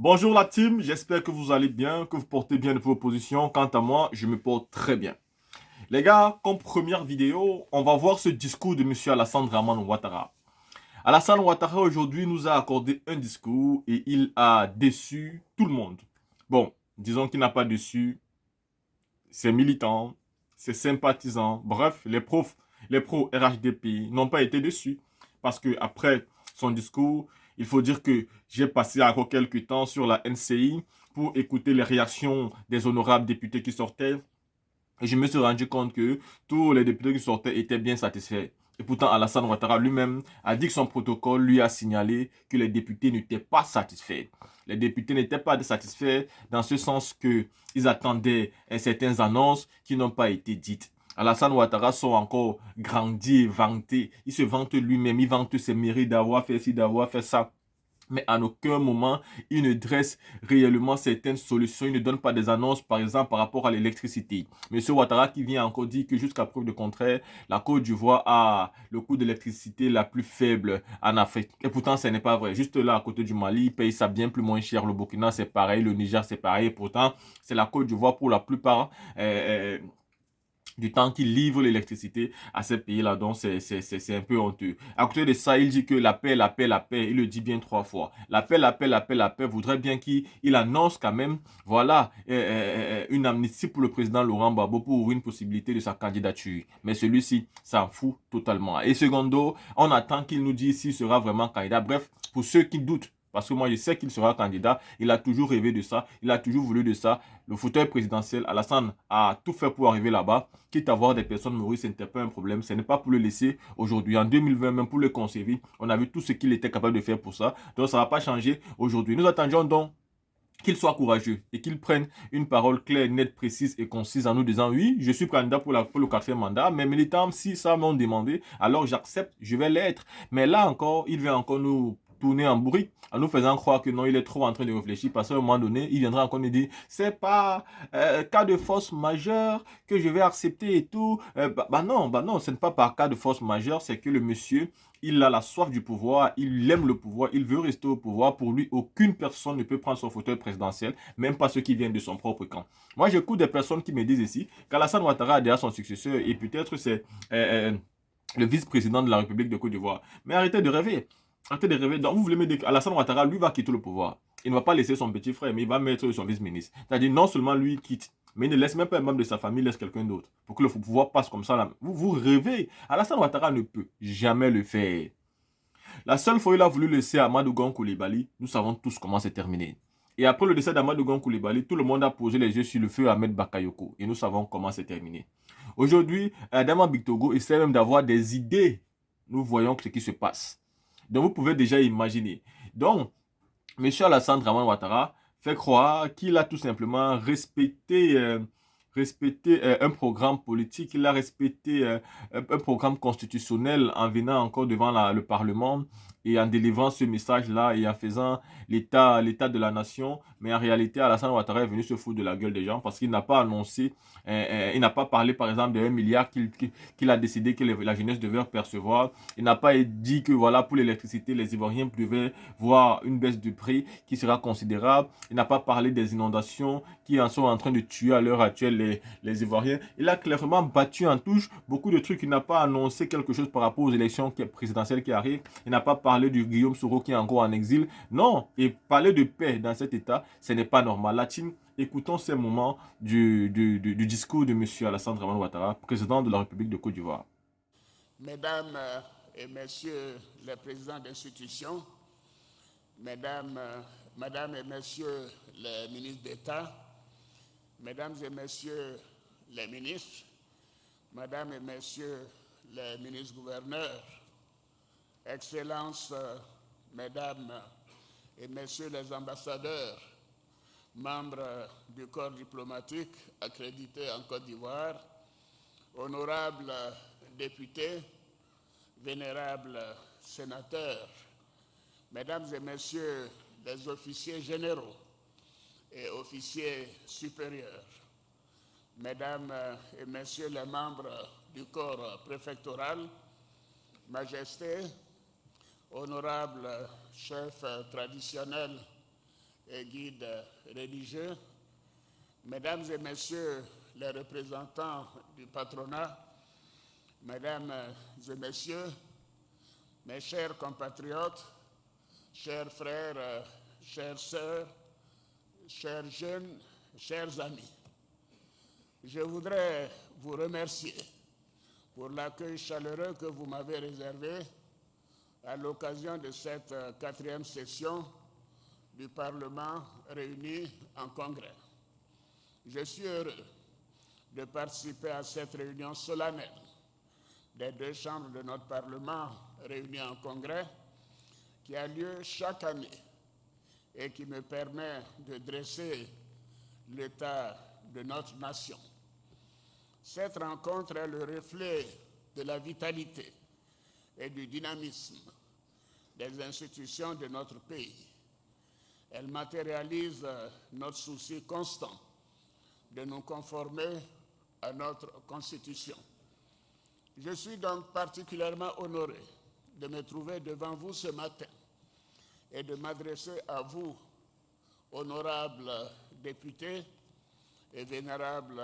Bonjour la team, j'espère que vous allez bien, que vous portez bien de vos positions. Quant à moi, je me porte très bien. Les gars, comme première vidéo, on va voir ce discours de monsieur Alassane Draman Ouattara. Alassane Ouattara aujourd'hui nous a accordé un discours et il a déçu tout le monde. Bon, disons qu'il n'a pas déçu ses militants, ses sympathisants, bref, les pros RHDP n'ont pas été déçus. Parce que après son discours, il faut dire que j'ai passé encore quelques temps sur la NCI pour écouter les réactions des honorables députés qui sortaient. Et je me suis rendu compte que tous les députés qui sortaient étaient bien satisfaits. Et pourtant, Alassane Ouattara lui-même a dit que son protocole lui a signalé que les députés n'étaient pas satisfaits. Les députés n'étaient pas satisfaits dans ce sens qu'ils attendaient certaines annonces qui n'ont pas été dites. Alassane Ouattara sont encore grandis et vantés. Il se vante lui-même, il vante ses mérites d'avoir fait ci, d'avoir fait ça. Mais en aucun moment, il ne dresse réellement certaines solutions. Il ne donne pas des annonces, par exemple, par rapport à l'électricité. Monsieur Ouattara qui vient encore dire que jusqu'à preuve de contraire, la Côte d'Ivoire a le coût d'électricité la plus faible en Afrique. Et pourtant, ce n'est pas vrai. Juste là, à côté du Mali, ils payent ça bien plus moins cher. Le Burkina, c'est pareil. Le Niger, c'est pareil. Et pourtant, c'est la Côte d'Ivoire pour la plupart. Du temps qu'il livre l'électricité à ces pays-là. Donc, c'est un peu honteux. À côté de ça, il dit que la paix, la paix, la paix. Il le dit bien 3 fois. La paix, la paix, la paix, la paix voudrait bien qu'il annonce quand même, voilà, une amnistie pour le président Laurent Gbagbo pour ouvrir une possibilité de sa candidature. Mais celui-ci s'en fout totalement. Et secondo, on attend qu'il nous dise s'il sera vraiment candidat. Bref, pour ceux qui doutent, parce que moi, je sais qu'il sera candidat. Il a toujours rêvé de ça. Il a toujours voulu de ça. Le fauteuil présidentiel, Alassane a tout fait pour arriver là-bas. Quitte à voir des personnes mourir, ce n'était pas un problème. Ce n'est pas pour le laisser aujourd'hui. En 2020, même pour le conserver, on a vu tout ce qu'il était capable de faire pour ça. Donc, ça ne va pas changer aujourd'hui. Nous attendions donc qu'il soit courageux et qu'il prenne une parole claire, nette, précise et concise en nous disant oui, je suis candidat pour le 4e mandat, mes militants, si ça m'ont demandé, alors j'accepte, je vais l'être. Mais là encore, il va encore nous tourner en bourrique en nous faisant croire que non, il est trop en train de réfléchir parce qu'à un moment donné, il viendra encore nous dire c'est pas cas de force majeure que je vais accepter et tout. Bah non, ce n'est pas par cas de force majeure, c'est que le monsieur il a la soif du pouvoir, il aime le pouvoir, il veut rester au pouvoir. Pour lui, aucune personne ne peut prendre son fauteuil présidentiel, même pas ceux qui viennent de son propre camp. Moi, j'écoute des personnes qui me disent ici qu'Alassane Ouattara a déjà son successeur et peut-être c'est le vice-président de la République de Côte d'Ivoire. Mais arrêtez de rêver. Arrêtez de rêver. Donc, vous voulez me dire qu'Alassane Ouattara, lui, va quitter le pouvoir. Il ne va pas laisser son petit frère, mais il va mettre son vice-ministre. C'est-à-dire, non seulement lui quitte, mais il ne laisse même pas un membre de sa famille, il laisse quelqu'un d'autre. Pour que le pouvoir passe comme ça. Là. Vous rêvez. Alassane Ouattara ne peut jamais le faire. La seule fois où il a voulu laisser Amadou Gon Coulibaly, nous savons tous comment c'est terminé. Et après le décès d'Amadou Gon Coulibaly, tout le monde a posé les yeux sur le feu Ahmed Bakayoko. Et nous savons comment c'est terminé. Aujourd'hui, Adama Bictogo essaie même d'avoir des idées. Nous voyons ce qui se passe. Donc vous pouvez déjà imaginer. Donc, M. Alassane Draman Ouattara fait croire qu'il a tout simplement respecté un programme politique, il a respecté un programme constitutionnel en venant encore devant le Parlement et en délivrant ce message-là et en faisant l'état de la nation. Mais en réalité, Alassane Ouattara est venu se foutre de la gueule des gens parce qu'il n'a pas annoncé, il n'a pas parlé par exemple de 1 milliard qu'il a décidé que la jeunesse devait percevoir. Il n'a pas dit que voilà, pour l'électricité, les Ivoiriens devaient voir une baisse de prix qui sera considérable. Il n'a pas parlé des inondations qui en sont en train de tuer à l'heure actuelle les Ivoiriens. Il a clairement battu en touche beaucoup de trucs. Il n'a pas annoncé quelque chose par rapport aux élections présidentielles qui arrivent. Il n'a pas parlé du Guillaume Soro qui est encore en exil. Non, et parler de paix dans cet état, ce n'est pas normal. La team, écoutons ces moments du discours de M. Alassane Draman Ouattara, président de la République de Côte d'Ivoire. Mesdames et messieurs les présidents d'institutions, mesdames et messieurs les ministres d'État, mesdames et messieurs les ministres, mesdames et messieurs les ministres-gouverneurs, excellences, mesdames et messieurs les ambassadeurs, membres du corps diplomatique accrédité en Côte d'Ivoire, honorables députés, vénérables sénateurs, mesdames et messieurs les officiers généraux et officiers supérieurs, mesdames et messieurs les membres du corps préfectoral, majesté, honorables chefs traditionnels et guides religieux, mesdames et messieurs les représentants du patronat, mesdames et messieurs, mes chers compatriotes, chers frères, chères sœurs, chers jeunes, chers amis, je voudrais vous remercier pour l'accueil chaleureux que vous m'avez réservé à l'occasion de cette 4e session du Parlement réuni en congrès. Je suis heureux de participer à cette réunion solennelle des 2 chambres de notre Parlement réunies en congrès qui a lieu chaque année et qui me permet de dresser l'état de notre nation. Cette rencontre est le reflet de la vitalité et du dynamisme des institutions de notre pays. Elle matérialise notre souci constant de nous conformer à notre Constitution. Je suis donc particulièrement honoré de me trouver devant vous ce matin et de m'adresser à vous, honorables députés et vénérables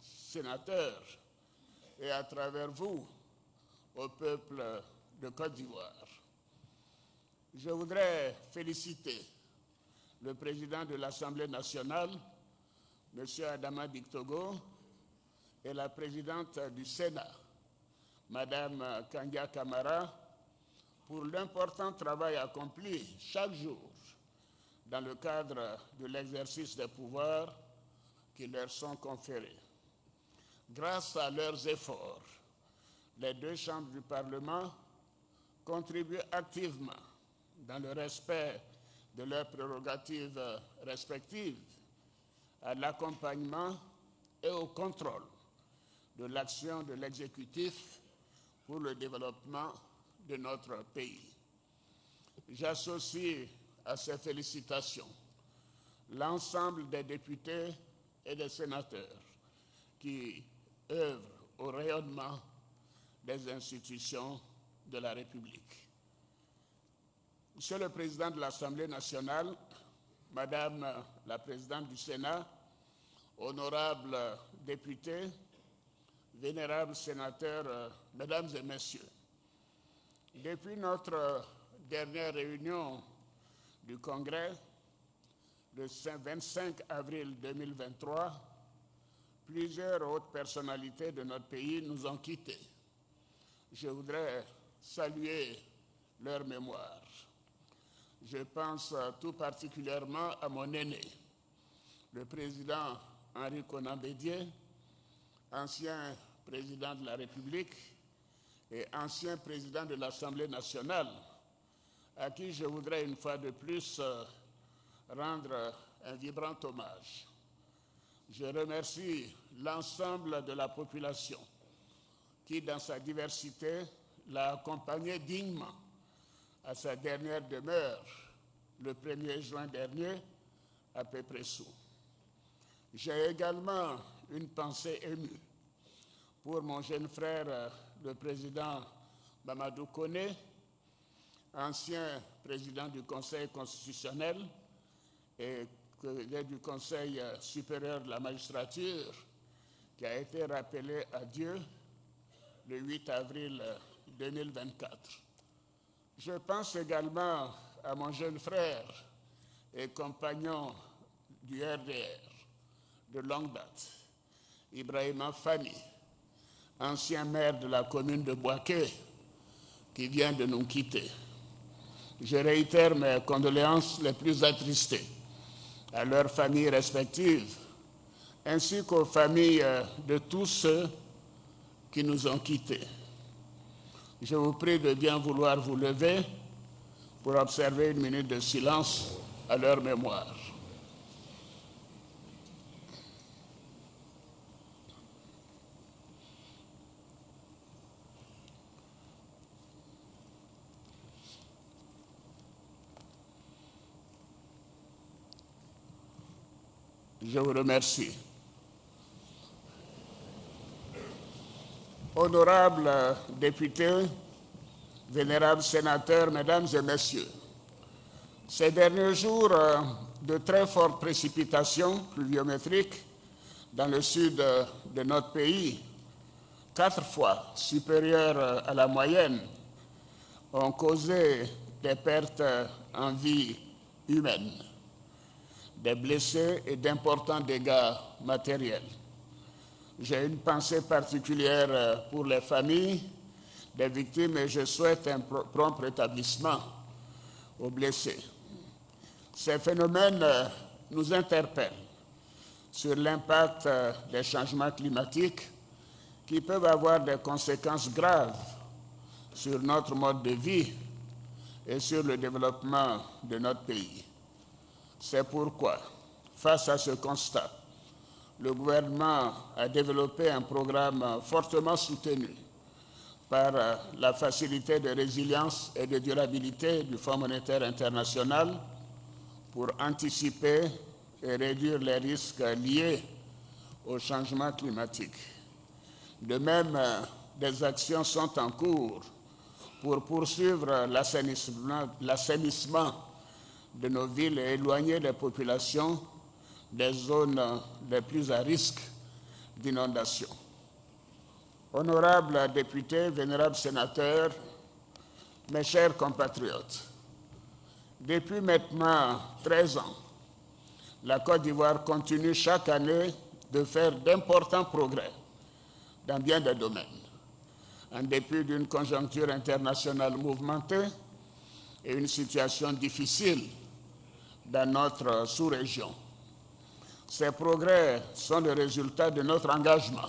sénateurs, et à travers vous, au peuple de Côte d'Ivoire. Je voudrais féliciter le président de l'Assemblée nationale, M. Adama Dictogo, et la présidente du Sénat, Mme Kandia Camara, pour l'important travail accompli chaque jour dans le cadre de l'exercice des pouvoirs qui leur sont conférés. Grâce à leurs efforts, les 2 chambres du Parlement contribuent activement, dans le respect de leurs prérogatives respectives, à l'accompagnement et au contrôle de l'action de l'exécutif pour le développement de notre pays. J'associe à ces félicitations l'ensemble des députés et des sénateurs qui œuvrent au rayonnement des institutions de la République. Monsieur le Président de l'Assemblée nationale, Madame la Présidente du Sénat, honorables députés, vénérables sénateurs, Mesdames et Messieurs, depuis notre dernière réunion du Congrès, le 25 avril 2023, plusieurs hautes personnalités de notre pays nous ont quittés. Je voudrais saluer leur mémoire. Je pense tout particulièrement à mon aîné, le président Henri Konan Bédié, ancien président de la République et ancien président de l'Assemblée nationale, à qui je voudrais une fois de plus rendre un vibrant hommage. Je remercie l'ensemble de la population qui, dans sa diversité, l'a accompagné dignement à sa dernière demeure le 1er juin dernier à Pépressou. J'ai également une pensée émue pour mon jeune frère, le président Mamadou Koné, ancien président du Conseil constitutionnel et du Conseil supérieur de la magistrature, qui a été rappelé à Dieu le 8 avril 2024. Je pense également à mon jeune frère et compagnon du RDR de longue date, Ibrahima Fani, ancien maire de la commune de Boaké, qui vient de nous quitter. Je réitère mes condoléances les plus attristées à leurs familles respectives, ainsi qu'aux familles de tous ceux qui nous ont quittés. Je vous prie de bien vouloir vous lever pour observer une minute de silence à leur mémoire. Je vous remercie. Honorables députés, vénérables sénateurs, Mesdames et Messieurs, ces derniers jours de très fortes précipitations pluviométriques dans le sud de notre pays, 4 fois supérieures à la moyenne, ont causé des pertes en vie humaine, des blessés et d'importants dégâts matériels. J'ai une pensée particulière pour les familles des victimes et je souhaite un prompt rétablissement aux blessés. Ces phénomènes nous interpellent sur l'impact des changements climatiques qui peuvent avoir des conséquences graves sur notre mode de vie et sur le développement de notre pays. C'est pourquoi, face à ce constat, le gouvernement a développé un programme fortement soutenu par la Facilité de résilience et de durabilité du Fonds monétaire international pour anticiper et réduire les risques liés au changement climatique. De même, des actions sont en cours pour poursuivre l'assainissement de nos villes et éloigner les populations des zones les plus à risque d'inondation. Honorables députés, vénérables sénateurs, mes chers compatriotes, depuis maintenant 13 ans, la Côte d'Ivoire continue chaque année de faire d'importants progrès dans bien des domaines, en dépit d'une conjoncture internationale mouvementée et une situation difficile dans notre sous-région. Ces progrès sont le résultat de notre engagement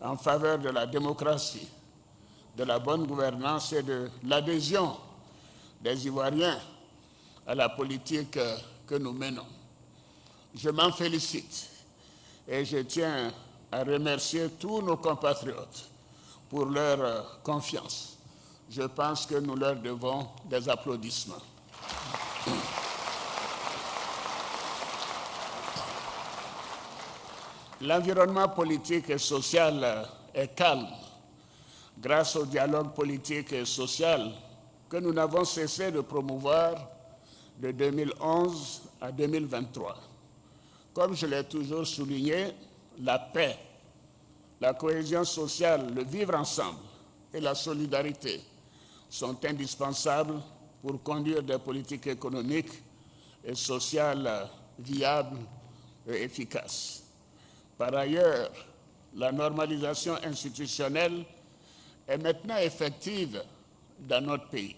en faveur de la démocratie, de la bonne gouvernance et de l'adhésion des Ivoiriens à la politique que nous menons. Je m'en félicite et je tiens à remercier tous nos compatriotes pour leur confiance. Je pense que nous leur devons des applaudissements. L'environnement politique et social est calme grâce au dialogue politique et social que nous n'avons cessé de promouvoir de 2011 à 2023. Comme je l'ai toujours souligné, la paix, la cohésion sociale, le vivre ensemble et la solidarité sont indispensables pour conduire des politiques économiques et sociales viables et efficaces. Par ailleurs, la normalisation institutionnelle est maintenant effective dans notre pays.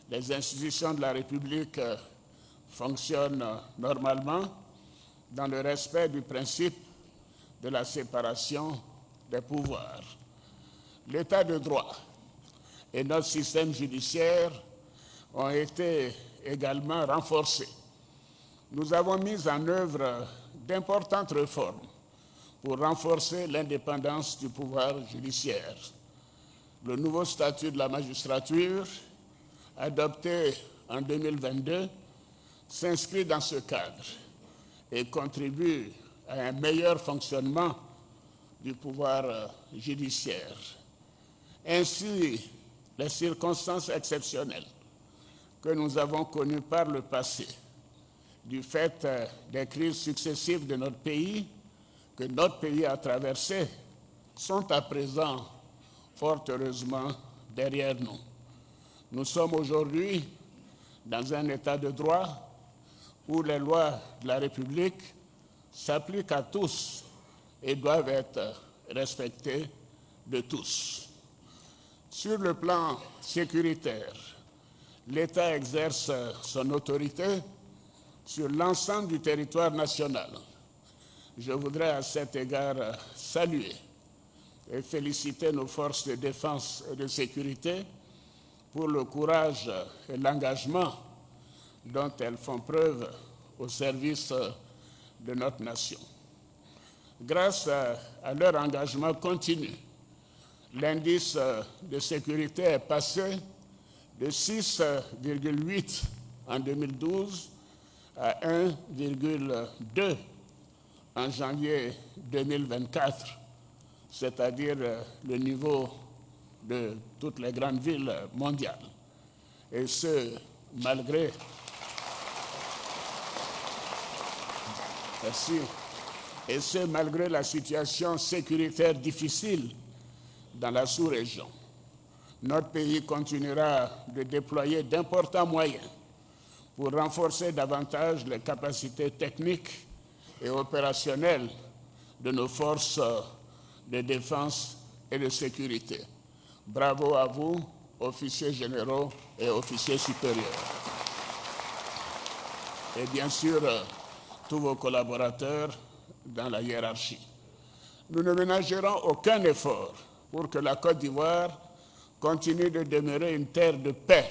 Les institutions de la République fonctionnent normalement dans le respect du principe de la séparation des pouvoirs. L'état de droit et notre système judiciaire ont été également renforcés. Nous avons mis en œuvre d'importantes réformes pour renforcer l'indépendance du pouvoir judiciaire. Le nouveau statut de la magistrature, adopté en 2022, s'inscrit dans ce cadre et contribue à un meilleur fonctionnement du pouvoir judiciaire. Ainsi, les circonstances exceptionnelles que nous avons connues par le passé, du fait des crises successives de notre pays, que notre pays a traversées, sont à présent, fort heureusement, derrière nous. Nous sommes aujourd'hui dans un état de droit où les lois de la République s'appliquent à tous et doivent être respectées de tous. Sur le plan sécuritaire, l'État exerce son autorité sur l'ensemble du territoire national. Je voudrais à cet égard saluer et féliciter nos forces de défense et de sécurité pour le courage et l'engagement dont elles font preuve au service de notre nation. Grâce à leur engagement continu, l'indice de sécurité est passé de 6,8 en 2012 à 1,2 en janvier 2024, c'est-à-dire le niveau de toutes les grandes villes mondiales. Et ce, malgré Merci. Et ce, malgré la situation sécuritaire difficile dans la sous-région. Notre pays continuera de déployer d'importants moyens pour renforcer davantage les capacités techniques et opérationnelles de nos forces de défense et de sécurité. Bravo à vous, officiers généraux et officiers supérieurs. Et bien sûr, tous vos collaborateurs dans la hiérarchie. Nous ne ménagerons aucun effort pour que la Côte d'Ivoire continue de demeurer une terre de paix,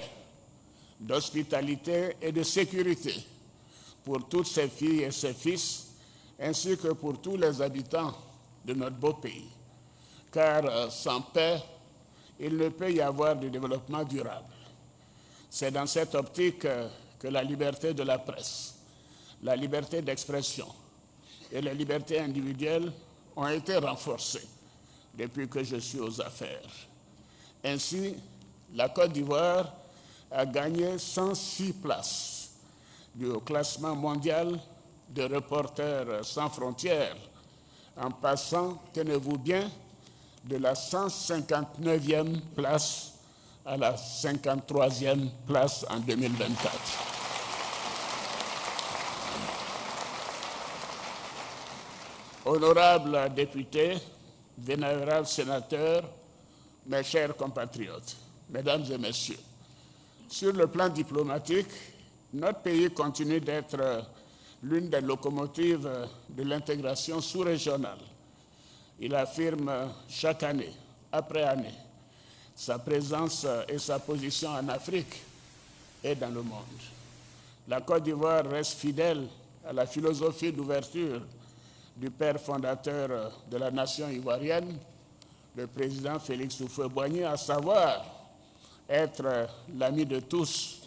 d'hospitalité et de sécurité pour toutes ses filles et ses fils, ainsi que pour tous les habitants de notre beau pays. Car sans paix, il ne peut y avoir de développement durable. C'est dans cette optique que la liberté de la presse, la liberté d'expression et les libertés individuelles ont été renforcées depuis que je suis aux affaires. Ainsi, la Côte d'Ivoire a gagné 106 places du classement mondial de Reporters sans frontières, en passant, tenez-vous bien, de la 159e place à la 53e place en 2024. Honorables députés, vénérables sénateurs, mes chers compatriotes, mesdames et messieurs, sur le plan diplomatique, notre pays continue d'être l'une des locomotives de l'intégration sous-régionale. Il affirme chaque année, après année, sa présence et sa position en Afrique et dans le monde. La Côte d'Ivoire reste fidèle à la philosophie d'ouverture du père fondateur de la nation ivoirienne, le président Félix Houphouët-Boigny, à savoir être l'ami de tous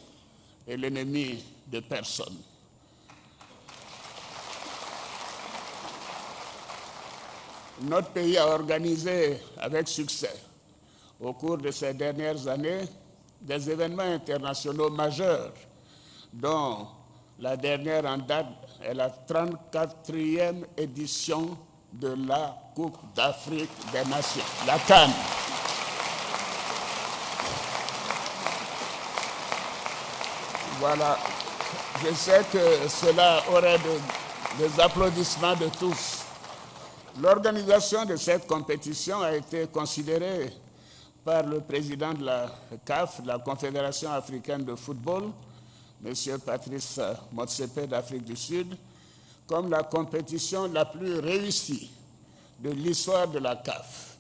et l'ennemi de personne. Notre pays a organisé avec succès, au cours de ces dernières années, des événements internationaux majeurs, dont la dernière en date est la 34e édition de la Coupe d'Afrique des Nations, la CAN. Voilà, je sais que cela aurait des applaudissements de tous. L'organisation de cette compétition a été considérée par le président de la CAF, la Confédération africaine de football, M. Patrice Motsepe d'Afrique du Sud, comme la compétition la plus réussie de l'histoire de la CAF.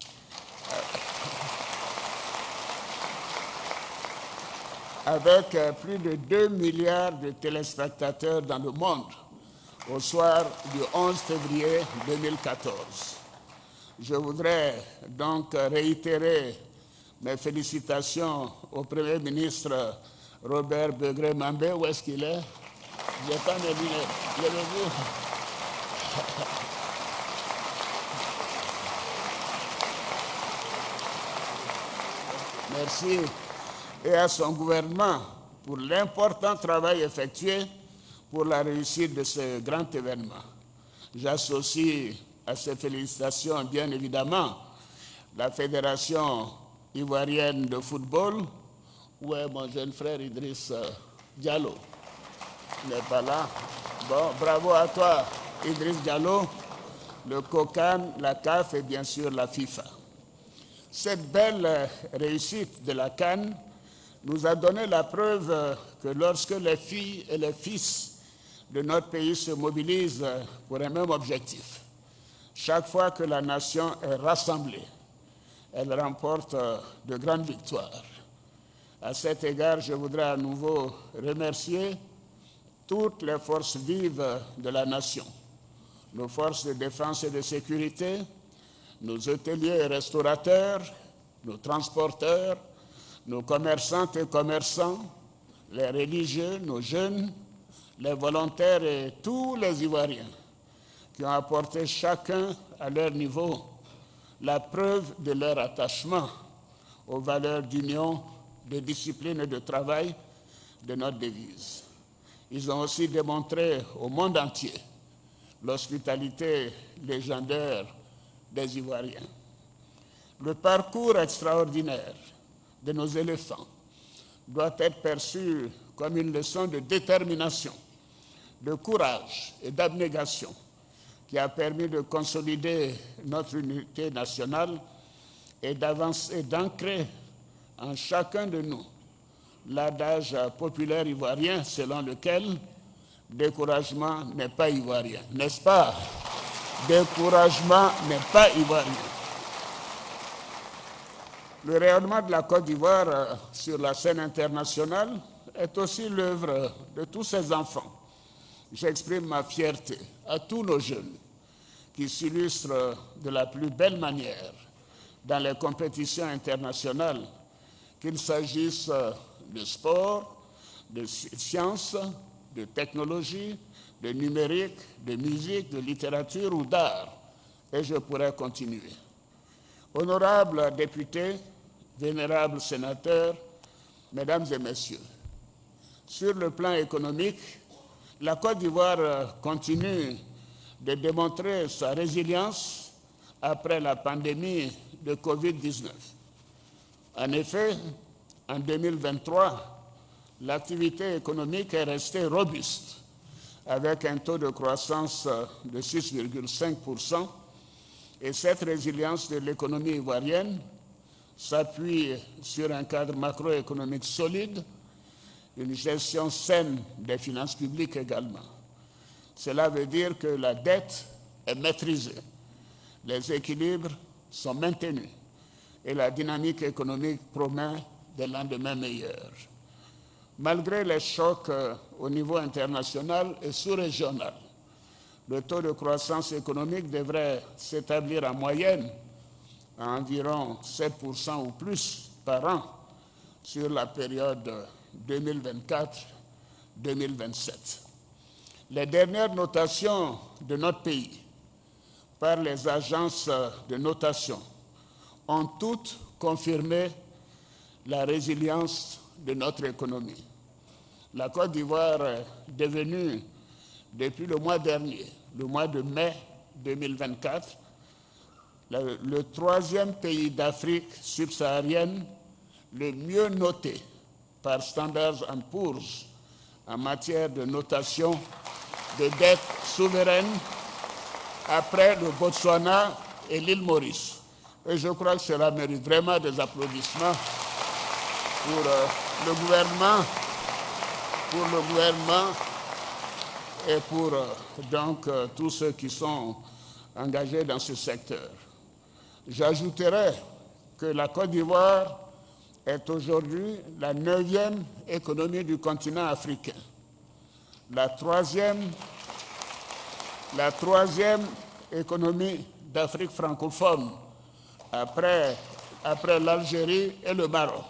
Avec plus de 2 milliards de téléspectateurs dans le monde au soir du 11 février 2014. Je voudrais donc réitérer mes félicitations au Premier ministre Robert Begré-Mambé. Où est-ce qu'il est? Je n'ai pas mes lunettes. Je l'ai vu. Merci. Et à son gouvernement pour l'important travail effectué pour la réussite de ce grand événement. J'associe à ces félicitations, bien évidemment, la Fédération ivoirienne de football, où est mon jeune frère Idriss Diallo. Il n'est pas là. Bon, bravo à toi, Idriss Diallo, le COCAN, la CAF et bien sûr la FIFA. Cette belle réussite de la CAN nous a donné la preuve que lorsque les filles et les fils de notre pays se mobilisent pour un même objectif, chaque fois que la nation est rassemblée, elle remporte de grandes victoires. À cet égard, je voudrais à nouveau remercier toutes les forces vives de la nation, nos forces de défense et de sécurité, nos hôteliers et restaurateurs, nos transporteurs, nos commerçantes et commerçants, les religieux, nos jeunes, les volontaires et tous les Ivoiriens qui ont apporté chacun à leur niveau la preuve de leur attachement aux valeurs d'union, de discipline et de travail de notre devise. Ils ont aussi démontré au monde entier l'hospitalité légendaire des Ivoiriens. Le parcours extraordinaire de nos éléphants doit être perçu comme une leçon de détermination, de courage et d'abnégation qui a permis de consolider notre unité nationale et d'avancer, d'ancrer en chacun de nous l'adage populaire ivoirien selon lequel découragement n'est pas ivoirien. N'est-ce pas? Découragement n'est pas ivoirien. Le rayonnement de la Côte d'Ivoire sur la scène internationale est aussi l'œuvre de tous ces enfants. J'exprime ma fierté à tous nos jeunes qui s'illustrent de la plus belle manière dans les compétitions internationales, qu'il s'agisse de sport, de sciences, de technologie, de numérique, de musique, de littérature ou d'art. Et je pourrais continuer. Honorables députés, vénérables sénateurs, mesdames et messieurs, sur le plan économique, la Côte d'Ivoire continue de démontrer sa résilience après la pandémie de Covid-19. En effet, en 2023, l'activité économique est restée robuste, avec un taux de croissance de 6,5%, et cette résilience de l'économie ivoirienne s'appuie sur un cadre macroéconomique solide, une gestion saine des finances publiques également. Cela veut dire que la dette est maîtrisée, les équilibres sont maintenus et la dynamique économique promet des lendemains meilleurs. Malgré les chocs au niveau international et sous-régional, le taux de croissance économique devrait s'établir en moyenne à environ 7% ou plus par an sur la période 2024-2027. Les dernières notations de notre pays par les agences de notation ont toutes confirmé la résilience de notre économie. La Côte d'Ivoire est devenue, depuis le mois dernier, le mois de mai 2024, le troisième pays d'Afrique subsaharienne le mieux noté par Standard & Poor's en matière de notation de dette souveraine après le Botswana et l'île Maurice. Et je crois que cela mérite vraiment des applaudissements pour le gouvernement et pour donc tous ceux qui sont engagés dans ce secteur. J'ajouterai que la Côte d'Ivoire est aujourd'hui la 9e économie du continent africain, la troisième économie d'Afrique francophone après l'Algérie et le Maroc.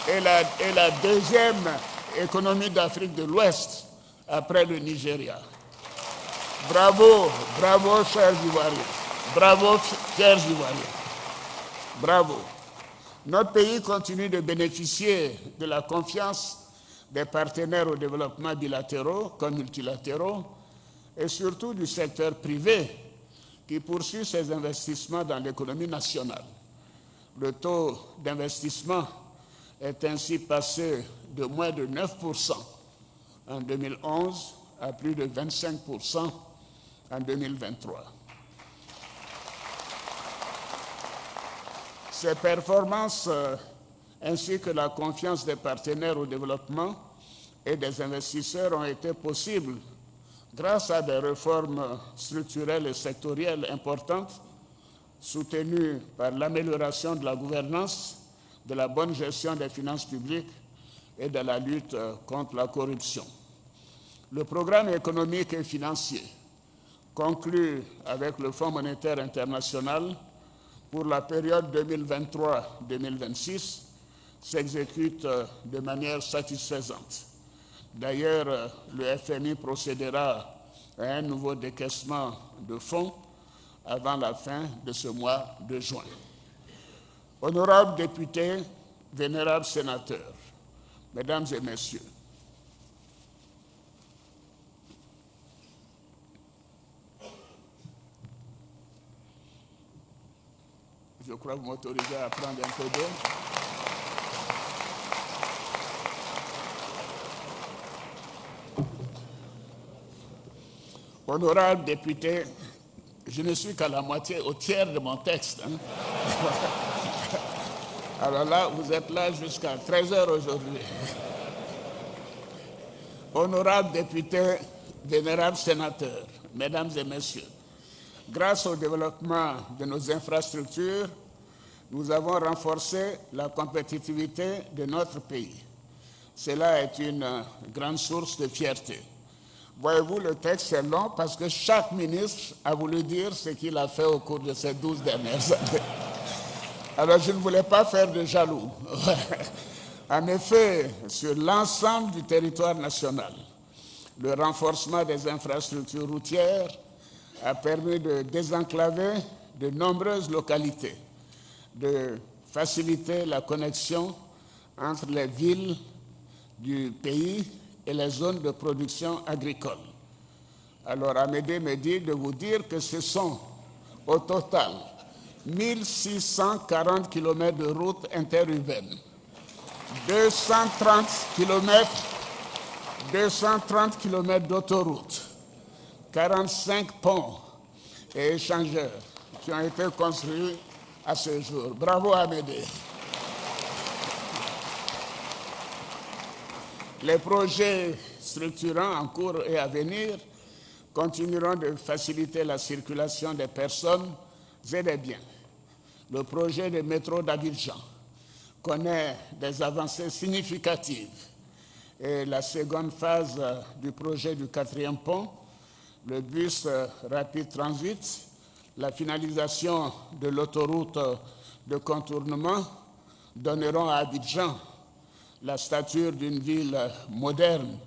Et la deuxième économie d'Afrique de l'Ouest après le Nigeria. Bravo, bravo, chers Ivoiriens. Bravo, chers Ivoiriens. Bravo. Notre pays continue de bénéficier de la confiance des partenaires au développement bilatéraux comme multilatéraux et surtout du secteur privé qui poursuit ses investissements dans l'économie nationale. Le taux d'investissement est ainsi passé de moins de 9% en 2011 à plus de 25% en 2023. Ces performances, ainsi que la confiance des partenaires au développement et des investisseurs ont été possibles grâce à des réformes structurelles et sectorielles importantes soutenues par l'amélioration de la gouvernance, de la bonne gestion des finances publiques et de la lutte contre la corruption. Le programme économique et financier conclu avec le Fonds monétaire international pour la période 2023-2026 s'exécute de manière satisfaisante. D'ailleurs, le FMI procédera à un nouveau décaissement de fonds avant la fin de ce mois de juin. Honorables députés, vénérables sénateurs, mesdames et messieurs, Je crois que vous m'autorisez à prendre un peu d'eau. Honorable député, je ne suis qu'à la moitié, au tiers de mon texte. Hein. Alors là, vous êtes là jusqu'à 13h aujourd'hui. Honorables députés, vénérables sénateurs, mesdames et messieurs, grâce au développement de nos infrastructures, nous avons renforcé la compétitivité de notre pays. Cela est une grande source de fierté. Voyez-vous, le texte est long parce que chaque ministre a voulu dire ce qu'il a fait au cours de ces 12 dernières années. Alors, je ne voulais pas faire de jaloux. En effet, sur l'ensemble du territoire national, le renforcement des infrastructures routières a permis de désenclaver de nombreuses localités, de faciliter la connexion entre les villes du pays et les zones de production agricole. Alors, Amédée me dit de vous dire que ce sont au total 1640 km de routes interurbaines, 230 km d'autoroutes, 45 ponts et échangeurs qui ont été construits à ce jour. Bravo Amédée. Les projets structurants en cours et à venir continueront de faciliter la circulation des personnes et des biens. Le projet de métro d'Abidjan connaît des avancées significatives et la seconde phase du projet du 4e pont, le bus rapide transit, la finalisation de l'autoroute de contournement donneront à Abidjan la stature d'une ville moderne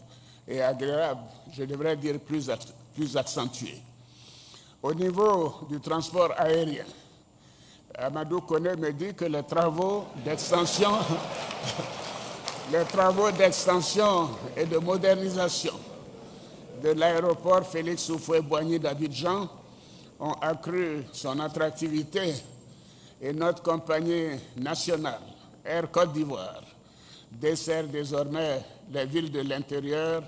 et agréable, je devrais dire plus accentuée. Au niveau du transport aérien, Amadou Koné me dit que les travaux d'extension et de modernisation de l'aéroport Félix Houphouët-Boigny d'Abidjan ont accru son attractivité et notre compagnie nationale, Air Côte d'Ivoire, dessert désormais les villes de l'intérieur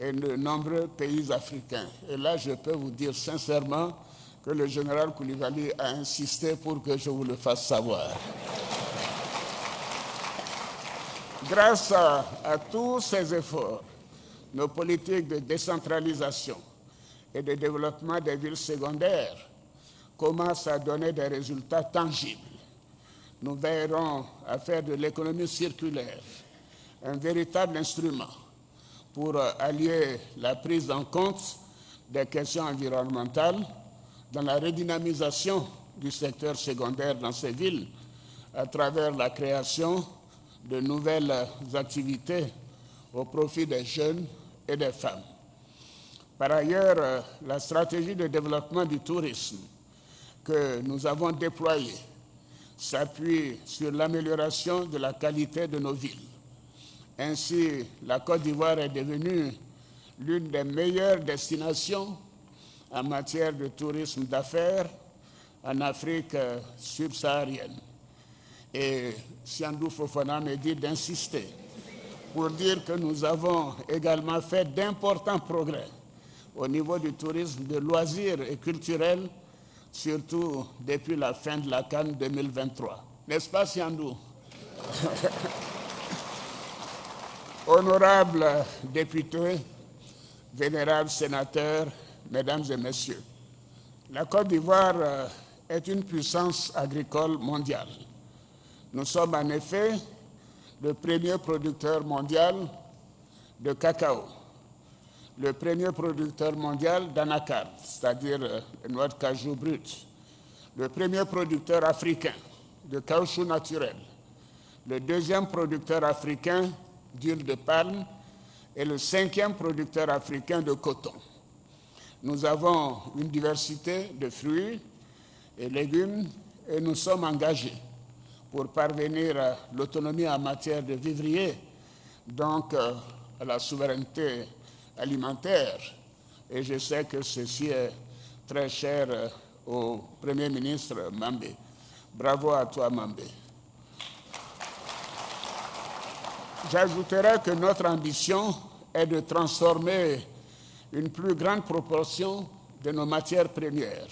et de nombreux pays africains. Et là, je peux vous dire sincèrement que le général Koulibaly a insisté pour que je vous le fasse savoir. Grâce à tous ces efforts, nos politiques de décentralisation et de développement des villes secondaires commencent à donner des résultats tangibles. Nous veillerons à faire de l'économie circulaire un véritable instrument pour allier la prise en compte des questions environnementales dans la redynamisation du secteur secondaire dans ces villes à travers la création de nouvelles activités au profit des jeunes et des femmes. Par ailleurs, la stratégie de développement du tourisme que nous avons déployée s'appuie sur l'amélioration de la qualité de nos villes. Ainsi, la Côte d'Ivoire est devenue l'une des meilleures destinations en matière de tourisme d'affaires en Afrique subsaharienne. Et Siandou Fofana me dit d'insister pour dire que nous avons également fait d'importants progrès au niveau du tourisme de loisirs et culturels, surtout depuis la fin de la CAN 2023. N'est-ce pas, Siandou? Honorables députés, vénérables sénateurs, mesdames et messieurs, la Côte d'Ivoire est une puissance agricole mondiale. Nous sommes en effet le premier producteur mondial de cacao, le premier producteur mondial d'anacarde, c'est-à-dire noix de cajou brute, le premier producteur africain de caoutchouc naturel, le deuxième producteur africain d'huile de palme et le 5e producteur africain de coton. Nous avons une diversité de fruits et légumes et nous sommes engagés pour parvenir à l'autonomie en matière de vivriers, donc à la souveraineté alimentaire. Et je sais que ceci est très cher au Premier ministre Mambé. Bravo à toi, Mambé. J'ajouterai que notre ambition est de transformer une plus grande proportion de nos matières premières.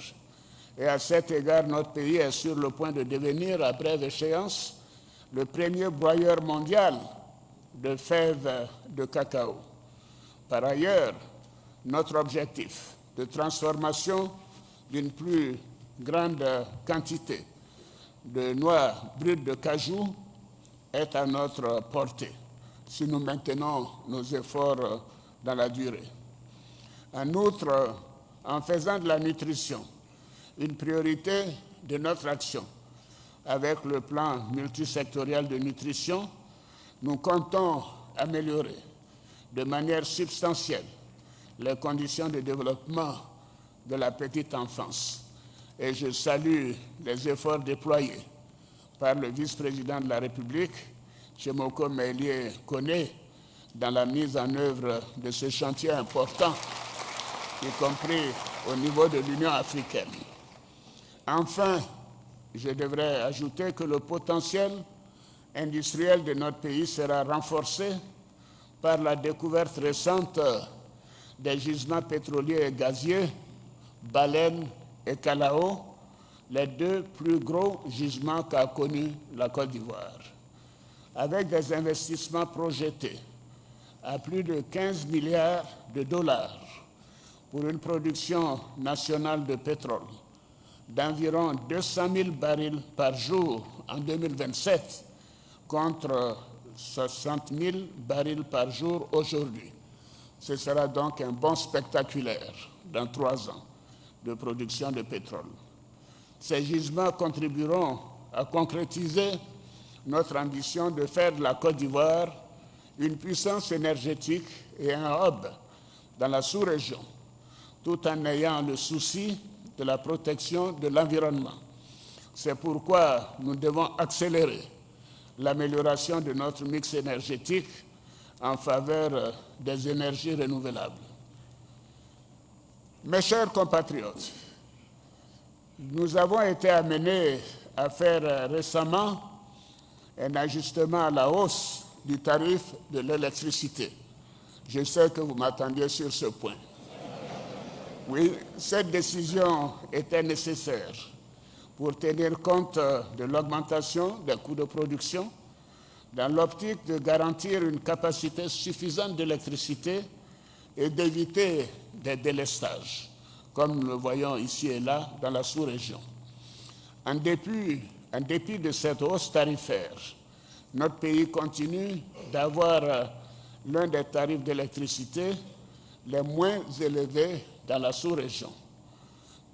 Et à cet égard, notre pays est sur le point de devenir, à brève échéance, le premier broyeur mondial de fèves de cacao. Par ailleurs, notre objectif de transformation d'une plus grande quantité de noix brutes de cajou est à notre portée si nous maintenons nos efforts dans la durée. En outre, en faisant de la nutrition une priorité de notre action, avec le plan multisectoriel de nutrition, nous comptons améliorer de manière substantielle les conditions de développement de la petite enfance. Et je salue les efforts déployés par le vice-président de la République, Tchemoko Meïlie Koné, dans la mise en œuvre de ce chantier important, y compris au niveau de l'Union africaine. Enfin, je devrais ajouter que le potentiel industriel de notre pays sera renforcé par la découverte récente des gisements pétroliers et gaziers, Baleine et Kalao, les deux plus gros gisements qu'a connus la Côte d'Ivoire. Avec des investissements projetés à plus de 15 milliards de dollars pour une production nationale de pétrole d'environ 200 000 barils par jour en 2027 contre 60 000 barils par jour aujourd'hui. Ce sera donc un bond spectaculaire dans 3 ans de production de pétrole. Ces gisements contribueront à concrétiser notre ambition de faire de la Côte d'Ivoire une puissance énergétique et un hub dans la sous-région, tout en ayant le souci de la protection de l'environnement. C'est pourquoi nous devons accélérer l'amélioration de notre mix énergétique en faveur des énergies renouvelables. Mes chers compatriotes, nous avons été amenés à faire récemment un ajustement à la hausse du tarif de l'électricité. Je sais que vous m'attendiez sur ce point. Oui, cette décision était nécessaire pour tenir compte de l'augmentation des coûts de production dans l'optique de garantir une capacité suffisante d'électricité et d'éviter des délestages, comme nous le voyons ici et là dans la sous-région. En dépit de cette hausse tarifaire, notre pays continue d'avoir l'un des tarifs d'électricité les moins élevés dans la sous-région.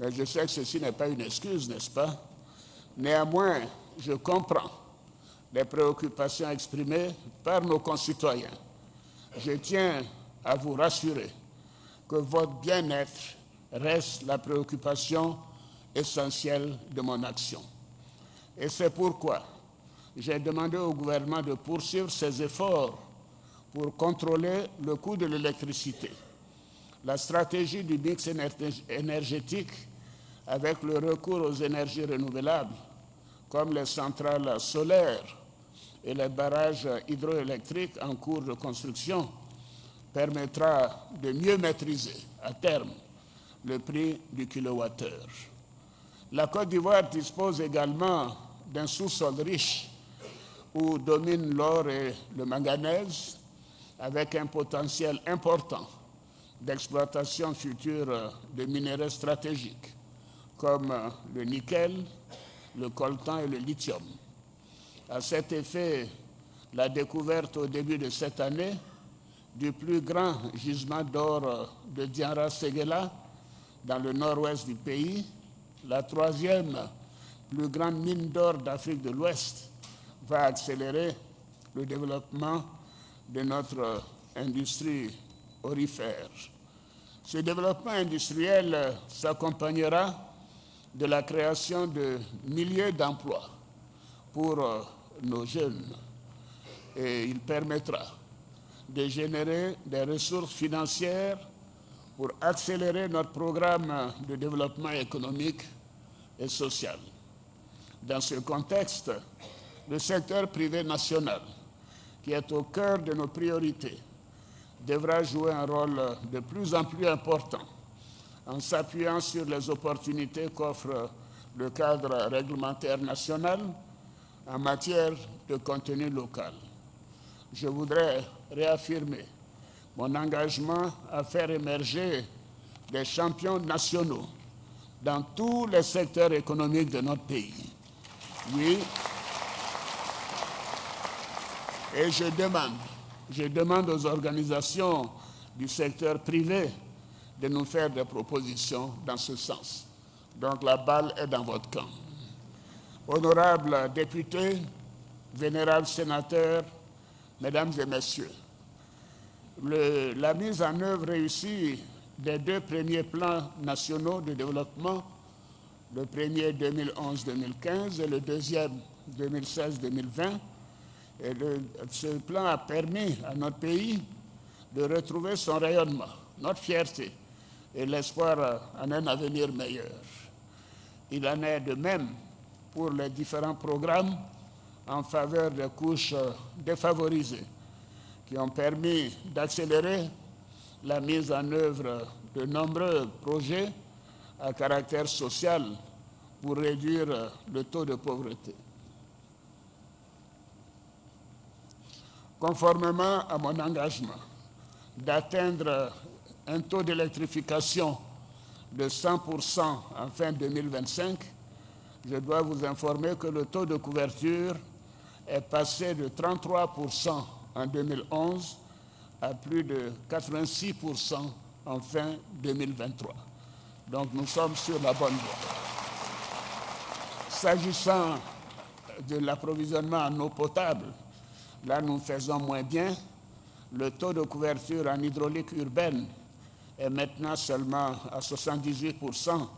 Mais je sais que ceci n'est pas une excuse, n'est-ce pas? Néanmoins, je comprends les préoccupations exprimées par nos concitoyens. Je tiens à vous rassurer que votre bien-être reste la préoccupation essentielle de mon action. Et c'est pourquoi j'ai demandé au gouvernement de poursuivre ses efforts pour contrôler le coût de l'électricité. La stratégie du mix énergétique avec le recours aux énergies renouvelables, comme les centrales solaires et les barrages hydroélectriques en cours de construction, permettra de mieux maîtriser à terme le prix du kilowattheure. La Côte d'Ivoire dispose également d'un sous-sol riche où dominent l'or et le manganèse, avec un potentiel important d'exploitation future de minéraux stratégiques comme le nickel, le coltan et le lithium. À cet effet, la découverte au début de cette année du plus grand gisement d'or de Dianra-Séguéla dans le nord-ouest du pays, la 3e plus grande mine d'or d'Afrique de l'Ouest, va accélérer le développement de notre industrie aurifère. Ce développement industriel s'accompagnera de la création de milliers d'emplois pour nos jeunes et il permettra de générer des ressources financières pour accélérer notre programme de développement économique et social. Dans ce contexte, le secteur privé national, qui est au cœur de nos priorités, devra jouer un rôle de plus en plus important en s'appuyant sur les opportunités qu'offre le cadre réglementaire national en matière de contenu local. Je voudrais réaffirmer mon engagement à faire émerger des champions nationaux dans tous les secteurs économiques de notre pays. Oui, et je demande aux organisations du secteur privé de nous faire des propositions dans ce sens. Donc la balle est dans votre camp. Honorables députés, vénérables sénateurs, mesdames et messieurs, la mise en œuvre réussie des 2 premiers plans nationaux de développement, le premier 2011-2015 et le deuxième 2016-2020, ce plan a permis à notre pays de retrouver son rayonnement, notre fierté et l'espoir en un avenir meilleur. Il en est de même pour les différents programmes en faveur des couches défavorisées qui ont permis d'accélérer la mise en œuvre de nombreux projets à caractère social pour réduire le taux de pauvreté. Conformément à mon engagement d'atteindre un taux d'électrification de 100% en fin 2025, je dois vous informer que le taux de couverture est passé de 33% en 2011 à plus de 86% en fin 2023. Donc nous sommes sur la bonne voie. S'agissant de l'approvisionnement en eau potable, là nous faisons moins bien. Le taux de couverture en hydraulique urbaine est maintenant seulement à 78%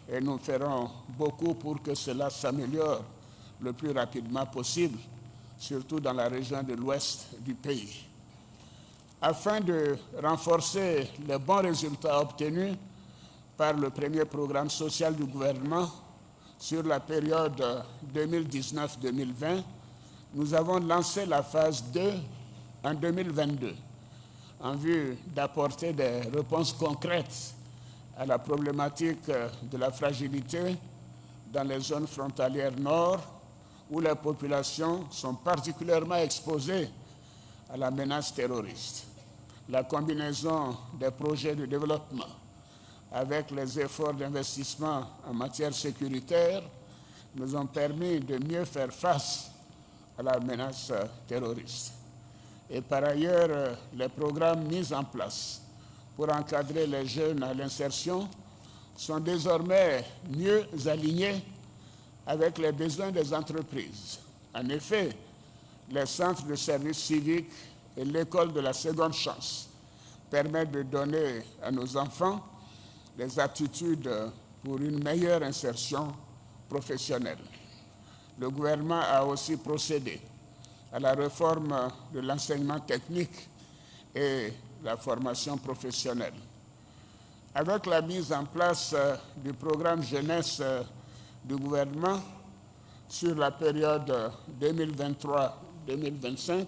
et nous ferons beaucoup pour que cela s'améliore le plus rapidement possible, surtout dans la région de l'ouest du pays. Afin de renforcer les bons résultats obtenus par le premier programme social du gouvernement sur la période 2019-2020, nous avons lancé la phase 2 en 2022 en vue d'apporter des réponses concrètes à la problématique de la fragilité dans les zones frontalières nord où les populations sont particulièrement exposées à la menace terroriste. La combinaison des projets de développement avec les efforts d'investissement en matière sécuritaire nous ont permis de mieux faire face à la menace terroriste. Et par ailleurs, les programmes mis en place pour encadrer les jeunes à l'insertion sont désormais mieux alignés avec les besoins des entreprises. En effet, les centres de services civiques et l'école de la seconde chance permettent de donner à nos enfants des aptitudes pour une meilleure insertion professionnelle. Le gouvernement a aussi procédé à la réforme de l'enseignement technique et la formation professionnelle. Avec la mise en place du programme jeunesse du gouvernement sur la période 2023-2025,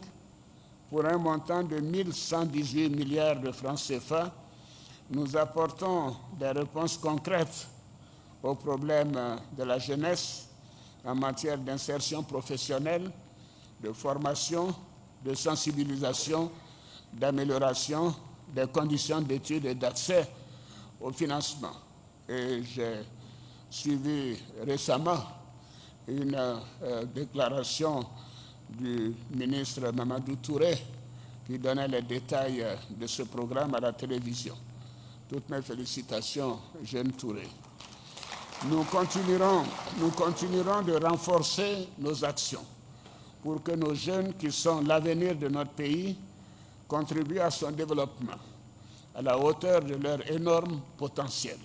pour un montant de 1 118 milliards de francs CFA, nous apportons des réponses concrètes aux problèmes de la jeunesse en matière d'insertion professionnelle, de formation, de sensibilisation, d'amélioration des conditions d'études et d'accès au financement. Et j'ai suivi récemment une déclaration du ministre Mamadou Touré qui donnait les détails de ce programme à la télévision. Toutes mes félicitations, jeune Touré. Nous continuerons de renforcer nos actions pour que nos jeunes, qui sont l'avenir de notre pays, contribuent à son développement à la hauteur de leur énorme potentiel.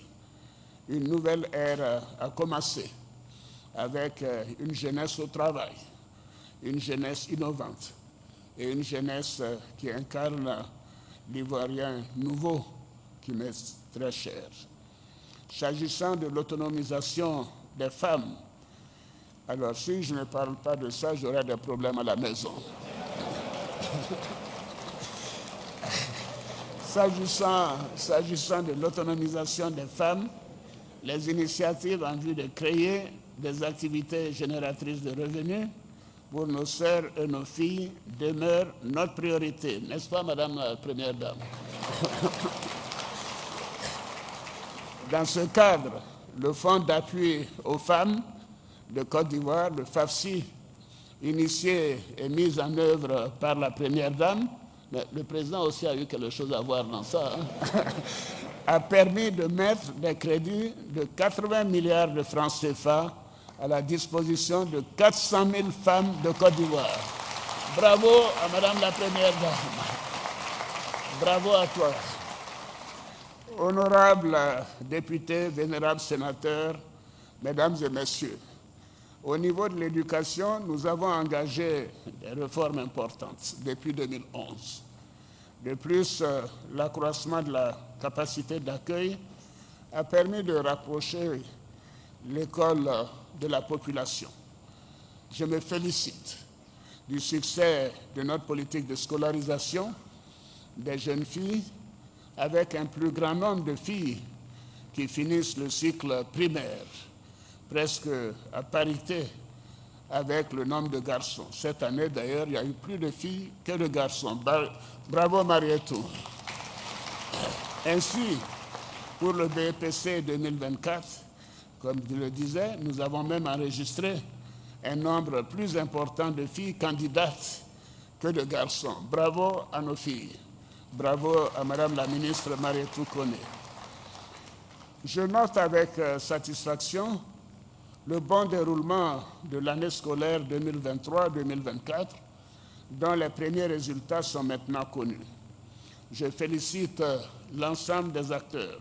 Une nouvelle ère a commencé avec une jeunesse au travail, une jeunesse innovante et une jeunesse qui incarne l'Ivoirien nouveau qui m'est très cher. S'agissant de l'autonomisation des femmes, Alors, si je ne parle pas de ça, j'aurai des problèmes à la maison. S'agissant de l'autonomisation des femmes, les initiatives en vue de créer des activités génératrices de revenus pour nos sœurs et nos filles demeurent notre priorité. N'est-ce pas, Madame la Première Dame? Dans ce cadre, le Fonds d'appui aux femmes de Côte d'Ivoire, le FAFSI, initié et mis en œuvre par la Première Dame, mais le président aussi a eu quelque chose à voir dans ça, a permis de mettre des crédits de 80 milliards de francs CFA à la disposition de 400 000 femmes de Côte d'Ivoire. Bravo à Madame la Première Dame. Bravo à toi. Honorables députés, vénérables sénateurs, Mesdames et Messieurs, au niveau de l'éducation, nous avons engagé des réformes importantes depuis 2011. De plus, l'accroissement de la capacité d'accueil a permis de rapprocher l'école de la population. Je me félicite du succès de notre politique de scolarisation des jeunes filles, avec un plus grand nombre de filles qui finissent le cycle primaire, presque à parité avec le nombre de garçons. Cette année, d'ailleurs, il y a eu plus de filles que de garçons. Bravo, Marietou. Ainsi, pour le BEPC 2024, comme je le disais, nous avons même enregistré un nombre plus important de filles candidates que de garçons. Bravo à nos filles. Bravo à Madame la ministre Marietou Koné. Je note avec satisfaction le bon déroulement de l'année scolaire 2023-2024, dont les premiers résultats sont maintenant connus. Je félicite l'ensemble des acteurs,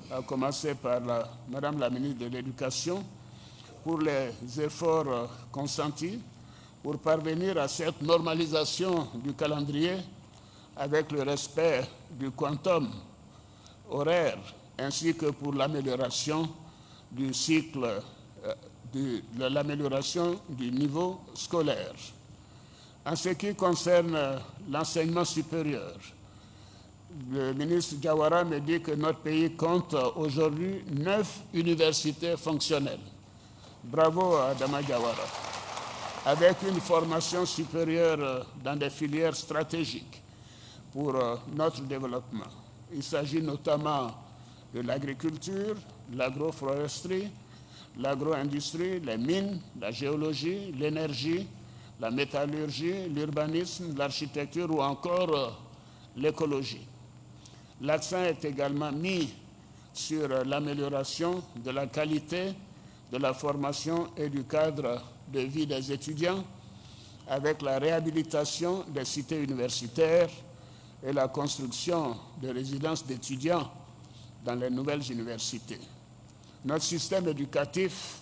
à commencer par Madame la ministre de l'Éducation, pour les efforts consentis pour parvenir à cette normalisation du calendrier avec le respect du quantum horaire, ainsi que pour l'amélioration du cycle, l'amélioration du niveau scolaire. En ce qui concerne l'enseignement supérieur, le ministre Diawara me dit que notre pays compte aujourd'hui 9 universités fonctionnelles. Bravo à Adama Diawara. Avec une formation supérieure dans des filières stratégiques pour notre développement. Il s'agit notamment de l'agriculture, l'agroforesterie, l'agro-industrie, les mines, la géologie, l'énergie, la métallurgie, l'urbanisme, l'architecture ou encore l'écologie. L'accent est également mis sur l'amélioration de la qualité de la formation et du cadre de vie des étudiants avec la réhabilitation des cités universitaires et la construction de résidences d'étudiants dans les nouvelles universités. Notre système éducatif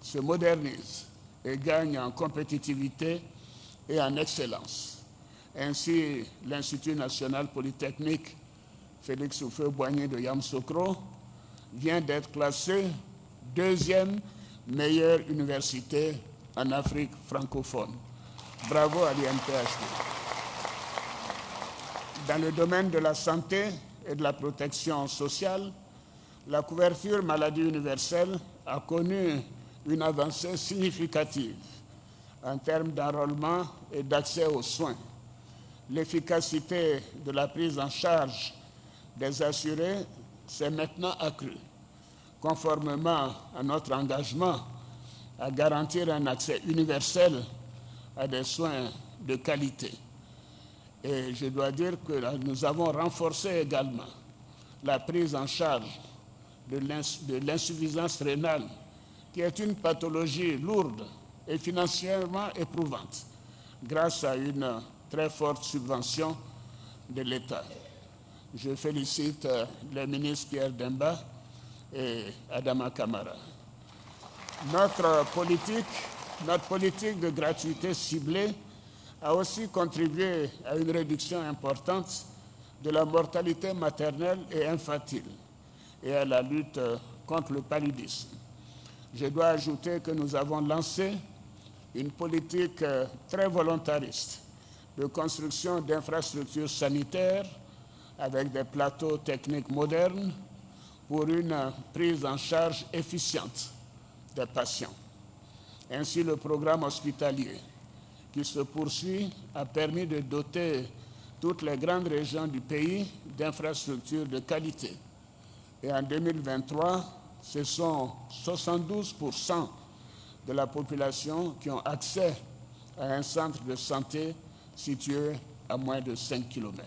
se modernise et gagne en compétitivité et en excellence. Ainsi, l'Institut national polytechnique Félix Houphouët-Boigny de Yamoussoukro vient d'être classé 2e meilleure université en Afrique francophone. Bravo à l'INPHD. Dans le domaine de la santé et de la protection sociale, la couverture maladie universelle a connu une avancée significative en termes d'enrôlement et d'accès aux soins. L'efficacité de la prise en charge des assurés s'est maintenant accrue, conformément à notre engagement à garantir un accès universel à des soins de qualité. Et je dois dire que nous avons renforcé également la prise en charge de l'insuffisance rénale, qui est une pathologie lourde et financièrement éprouvante, grâce à une très forte subvention de l'État. Je félicite les ministres Pierre Demba et Adama Kamara. Notre politique de gratuité ciblée a aussi contribué à une réduction importante de la mortalité maternelle et infantile et à la lutte contre le paludisme. Je dois ajouter que nous avons lancé une politique très volontariste de construction d'infrastructures sanitaires avec des plateaux techniques modernes pour une prise en charge efficiente des patients. Ainsi, le programme hospitalier qui se poursuit a permis de doter toutes les grandes régions du pays d'infrastructures de qualité. Et en 2023, ce sont 72% de la population qui ont accès à un centre de santé situé à moins de 5 km.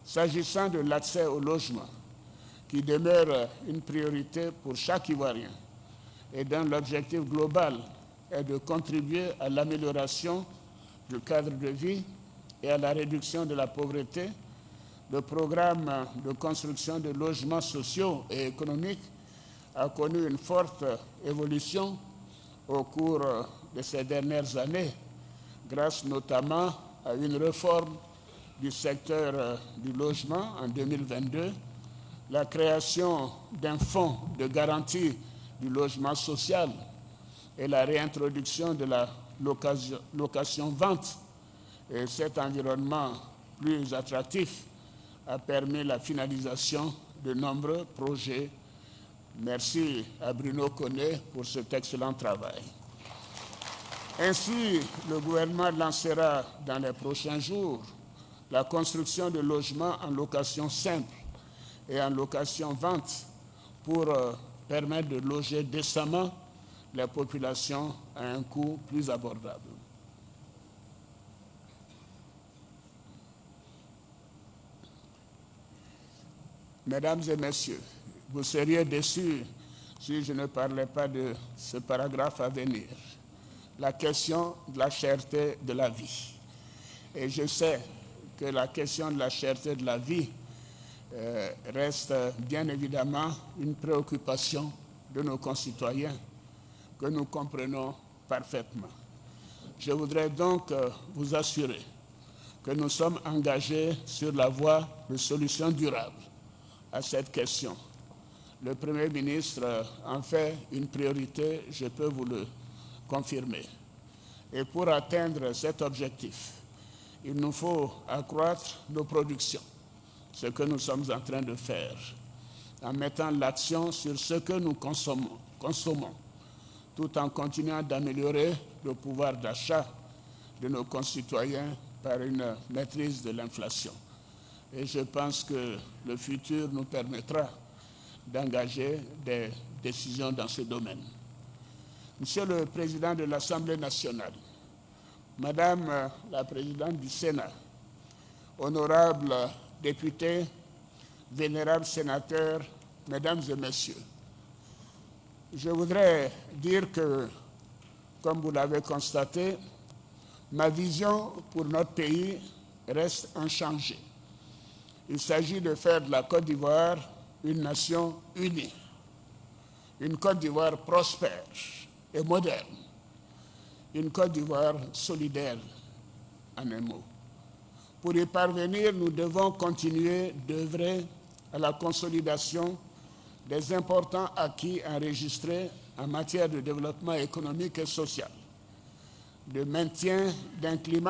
S'agissant de l'accès au logement, qui demeure une priorité pour chaque Ivoirien, et dont l'objectif global est de contribuer à l'amélioration du cadre de vie et à la réduction de la pauvreté, le programme de construction de logements sociaux et économiques a connu une forte évolution au cours de ces dernières années, grâce notamment à une réforme du secteur du logement en 2022, la création d'un fonds de garantie du logement social et la réintroduction de la location-vente. Et cet environnement plus attractif a permis la finalisation de nombreux projets. Merci à Bruno Koné pour cet excellent travail. Ainsi, le gouvernement lancera dans les prochains jours la construction de logements en location simple et en location-vente pour permettre de loger décemment les populations à un coût plus abordable. Mesdames et messieurs, vous seriez déçus si je ne parlais pas de ce paragraphe à venir, la question de la cherté de la vie. Et je sais que la question de la cherté de la vie reste bien évidemment une préoccupation de nos concitoyens que nous comprenons parfaitement. Je voudrais donc vous assurer que nous sommes engagés sur la voie de solutions durables à cette question. Le Premier ministre en fait une priorité, je peux vous le confirmer. Et pour atteindre cet objectif, il nous faut accroître nos productions, ce que nous sommes en train de faire, en mettant l'accent sur ce que nous consommons, tout en continuant d'améliorer le pouvoir d'achat de nos concitoyens par une maîtrise de l'inflation. Et je pense que le futur nous permettra d'engager des décisions dans ce domaine. Monsieur le Président de l'Assemblée nationale, Madame la Présidente du Sénat, honorables députés, vénérables sénateurs, Mesdames et Messieurs, je voudrais dire que, comme vous l'avez constaté, ma vision pour notre pays reste inchangée. Il s'agit de faire de la Côte d'Ivoire une nation unie, une Côte d'Ivoire prospère et moderne, une Côte d'Ivoire solidaire, en un mot. Pour y parvenir, nous devons continuer d'œuvrer à la consolidation des importants acquis enregistrés en matière de développement économique et social, de maintien d'un climat